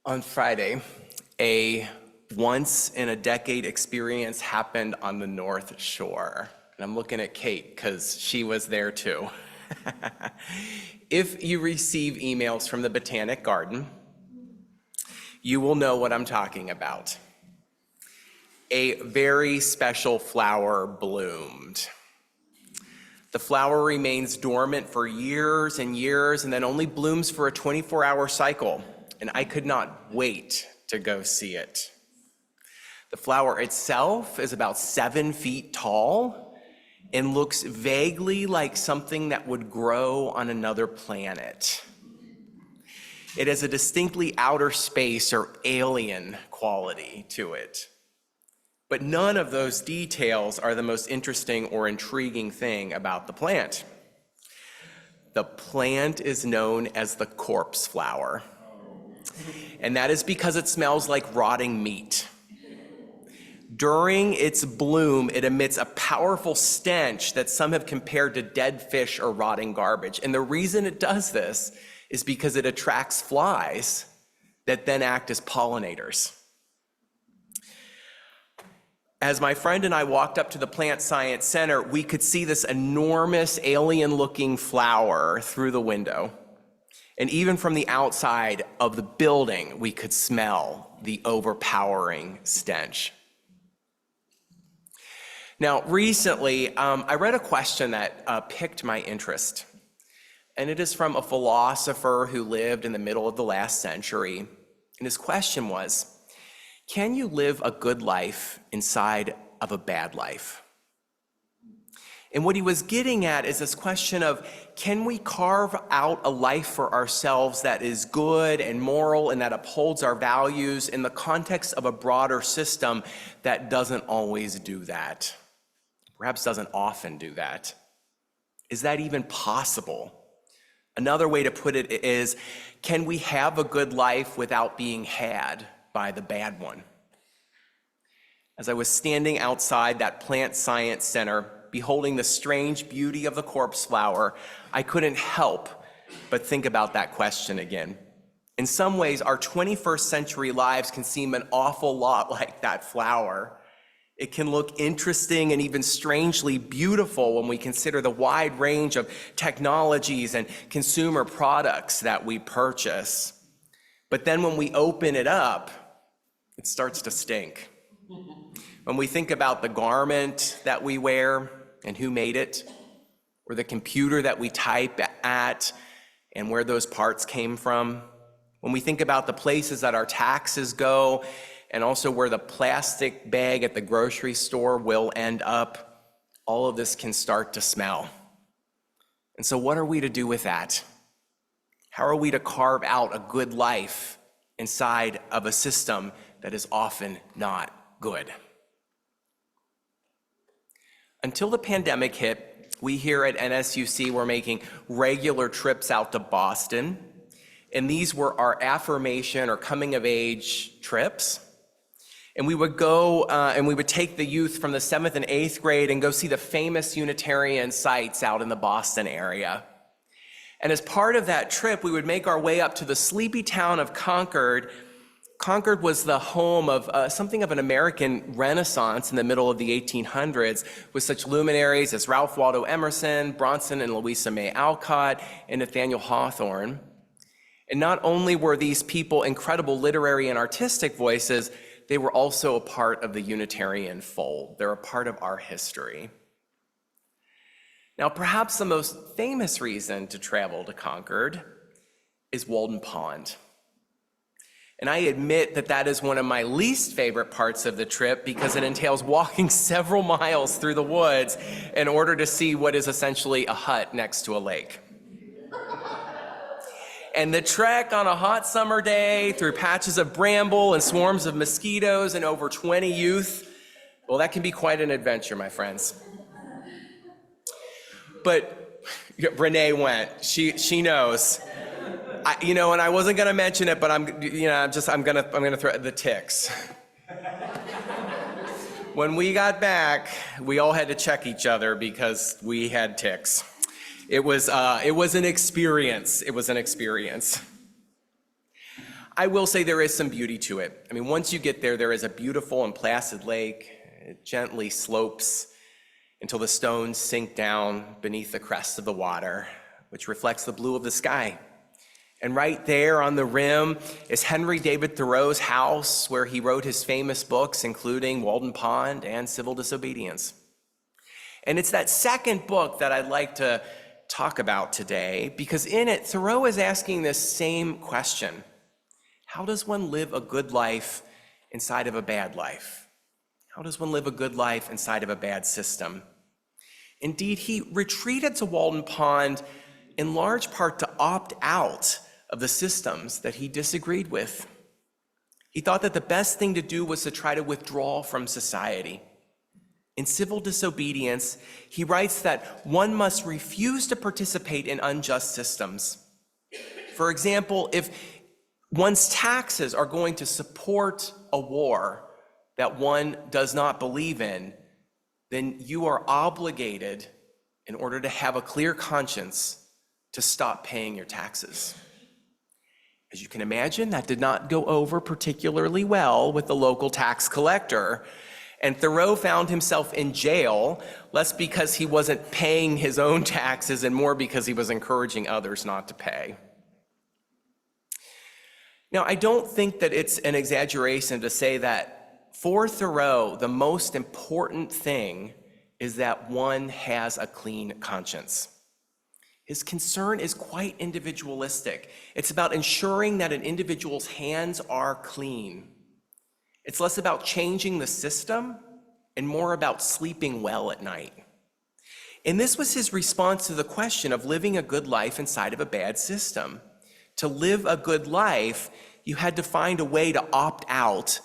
On Friday, a once-in-a-decade experience happened on the North Shore. And I'm looking at Kate because she was there too. If you receive emails from the Botanic Garden, you will know what I'm talking about. A very special flower bloomed. The flower remains dormant for years and years and then only blooms for a 24-hour cycle. And I could not wait to go see it. The flower itself is about 7 feet tall and looks vaguely like something that would grow on another planet. It has a distinctly outer space or alien quality to it. But none of those details are the most interesting or intriguing thing about the plant. The plant is known as the corpse flower. And that is because it smells like rotting meat. During its bloom, it emits a powerful stench that some have compared to dead fish or rotting garbage. And the reason it does this is because it attracts flies that then act as pollinators. As my friend and I walked up to the Plant Science Center, we could see this enormous alien-looking flower through the window. And even from the outside of the building, we could smell the overpowering stench. Now, recently, I read a question that piqued my interest. And it is from a philosopher who lived in the middle of the last century. And his question was, can you live a good life inside of a bad life? And what he was getting at is this question of, can we carve out a life for ourselves that is good and moral and that upholds our values in the context of a broader system that doesn't always do that? Perhaps doesn't often do that. Is that even possible? Another way to put it is, can we have a good life without being had by the bad one? As I was standing outside that Plant Science Center, beholding the strange beauty of the corpse flower, I couldn't help but think about that question again. In some ways, our 21st century lives can seem an awful lot like that flower. It can look interesting and even strangely beautiful when we consider the wide range of technologies and consumer products that we purchase. But then when we open it up, it starts to stink. When we think about the garment that we wear and who made it, or the computer that we type at and where those parts came from, when we think about the places that our taxes go and also where the plastic bag at the grocery store will end up, all of this can start to smell. And so what are we to do with that? How are we to carve out a good life inside of a system that is often not good? Until the pandemic hit, we here at NSUC were making regular trips out to Boston, and these were our affirmation or coming of age trips. And we would go and we would take the youth from the 7th and 8th grade and go see the famous Unitarian sites out in the Boston area. And as part of that trip, we would make our way up to the sleepy town of Concord. Concord was the home of something of an American Renaissance in the middle of the 1800s, with such luminaries as Ralph Waldo Emerson, Bronson and Louisa May Alcott, and Nathaniel Hawthorne. And not only were these people incredible literary and artistic voices, they were also a part of the Unitarian fold. They're a part of our history. Now, perhaps the most famous reason to travel to Concord is Walden Pond. And I admit that that is one of my least favorite parts of the trip because it entails walking several miles through the woods in order to see what is essentially a hut next to a lake. And the trek on a hot summer day through patches of bramble and swarms of mosquitoes and over 20 youth, well, that can be quite an adventure, my friends. But Renee went, she knows. And I wasn't gonna mention it, but I'm gonna throw the ticks. When we got back, we all had to check each other because we had ticks. It was an experience. It was an experience. I will say there is some beauty to it. I mean, once you get there, there is a beautiful and placid lake. It gently slopes until the stones sink down beneath the crest of the water, which reflects the blue of the sky. And right there on the rim is Henry David Thoreau's house, where he wrote his famous books, including Walden Pond and Civil Disobedience. And it's that second book that I'd like to talk about today, because in it, Thoreau is asking this same question. How does one live a good life inside of a bad life? How does one live a good life inside of a bad system? Indeed, he retreated to Walden Pond in large part to opt out of the systems that he disagreed with. He thought that the best thing to do was to try to withdraw from society. In Civil Disobedience, he writes that one must refuse to participate in unjust systems. For example, if one's taxes are going to support a war that one does not believe in, then you are obligated, in order to have a clear conscience, to stop paying your taxes. As you can imagine, that did not go over particularly well with the local tax collector. And Thoreau found himself in jail, less because he wasn't paying his own taxes and more because he was encouraging others not to pay. Now, I don't think that it's an exaggeration to say that for Thoreau, the most important thing is that one has a clean conscience. His concern is quite individualistic. It's about ensuring that an individual's hands are clean. It's less about changing the system and more about sleeping well at night. And this was his response to the question of living a good life inside of a bad system. To live a good life, you had to find a way to opt out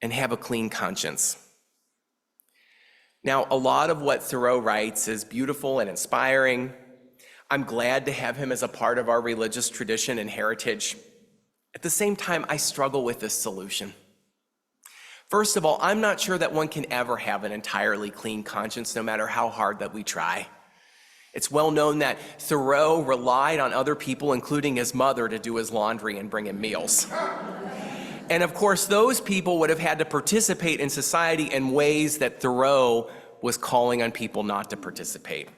and have a clean conscience. Now, a lot of what Thoreau writes is beautiful and inspiring. I'm glad to have him as a part of our religious tradition and heritage. At the same time, I struggle with this solution. First of all, I'm not sure that one can ever have an entirely clean conscience, no matter how hard that we try. It's well known that Thoreau relied on other people, including his mother, to do his laundry and bring him meals. And of course, those people would have had to participate in society in ways that Thoreau was calling on people not to participate.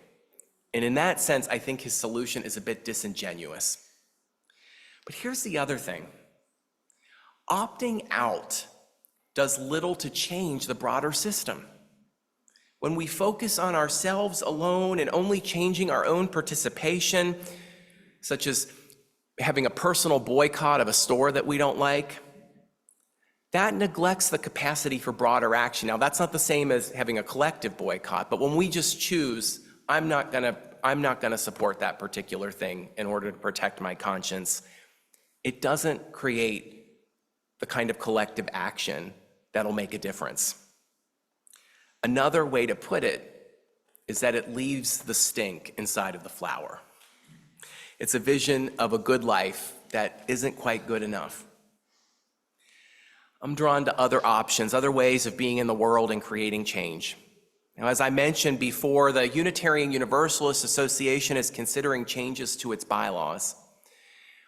And in that sense, I think his solution is a bit disingenuous. But here's the other thing. Opting out does little to change the broader system. When we focus on ourselves alone and only changing our own participation, such as having a personal boycott of a store that we don't like, that neglects the capacity for broader action. Now, that's not the same as having a collective boycott, but when we just choose, I'm not gonna support that particular thing in order to protect my conscience, it doesn't create the kind of collective action that'll make a difference. Another way to put it is that it leaves the stink inside of the flower. It's a vision of a good life that isn't quite good enough. I'm drawn to other options, other ways of being in the world and creating change. Now, as I mentioned before, the Unitarian Universalist Association is considering changes to its bylaws.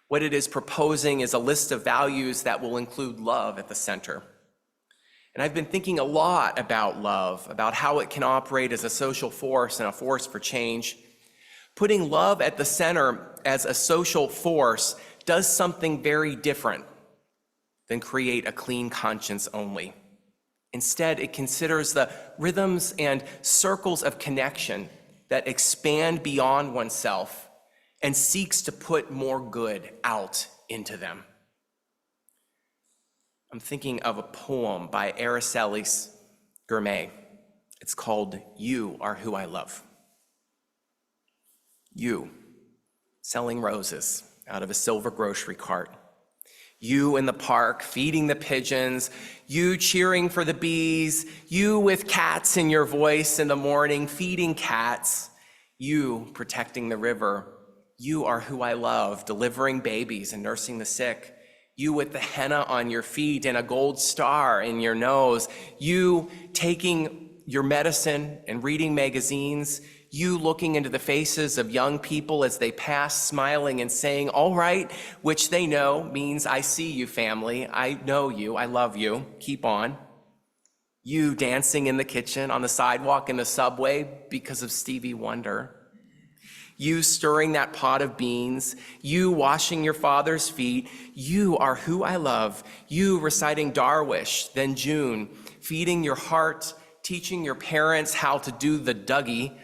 What it is proposing is a list of values that will include love at the center. And I've been thinking a lot about love, about how it can operate as a social force and a force for change. Putting love at the center as a social force does something very different than create a clean conscience only. Instead, it considers the rhythms and circles of connection that expand beyond oneself and seeks to put more good out into them. I'm thinking of a poem by Araceli Gourmet. It's called "You Are Who I Love." You, selling roses out of a silver grocery cart. You in the park, feeding the pigeons. You cheering for the bees. You with cats in your voice in the morning, feeding cats. You protecting the river. You are who I love, delivering babies and nursing the sick. You with the henna on your feet and a gold star in your nose. You taking your medicine and reading magazines. You looking into the faces of young people as they pass, smiling and saying, "All right," which they know means, "I see you, family. I know you. I love you. Keep on." You dancing in the kitchen, on the sidewalk, in the subway because of Stevie Wonder. You stirring that pot of beans, you washing your father's feet. You are who I love. You reciting Darwish, then June, feeding your heart, teaching your parents how to do the Dougie,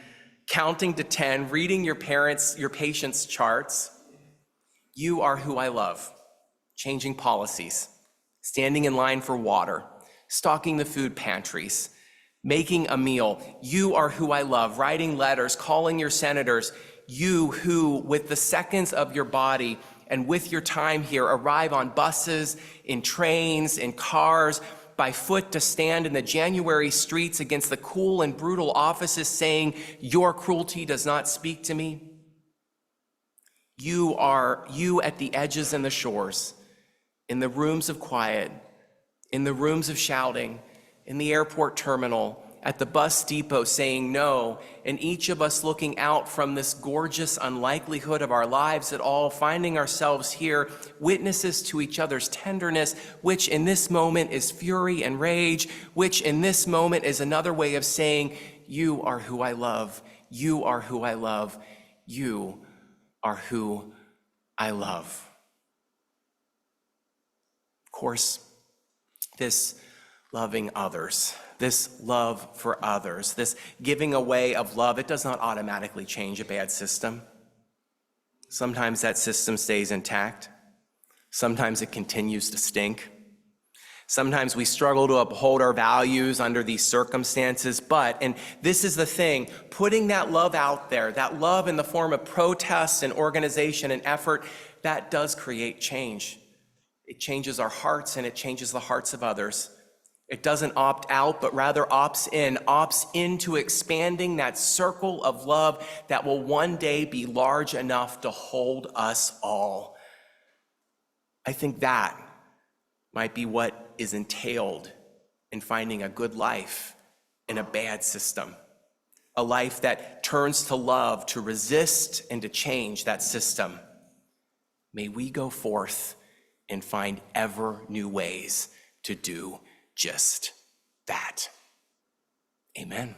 counting to 10, reading your patient's charts. You are who I love. Changing policies, standing in line for water, stocking the food pantries, making a meal. You are who I love. Writing letters, calling your senators. You who, with the seconds of your body and with your time here, arrive on buses, in trains, in cars, by foot to stand in the January streets against the cool and brutal offices saying, "Your cruelty does not speak to me." You are you at the edges and the shores, in the rooms of quiet, in the rooms of shouting, in the airport terminal, at the bus depot saying no, and each of us looking out from this gorgeous unlikelihood of our lives at all, finding ourselves here, witnesses to each other's tenderness, which in this moment is fury and rage, which in this moment is another way of saying, "You are who I love. You are who I love. You are who I love." Of course, this loving others, this love for others, this giving away of love, it does not automatically change a bad system. Sometimes that system stays intact. Sometimes it continues to stink. Sometimes we struggle to uphold our values under these circumstances, but, and this is the thing, putting that love out there, that love in the form of protest and organization and effort, that does create change. It changes our hearts and it changes the hearts of others. It doesn't opt out, but rather opts into expanding that circle of love that will one day be large enough to hold us all. I think that might be what is entailed in finding a good life in a bad system. A life that turns to love, to resist and to change that system. May we go forth and find ever new ways to do just that. Amen.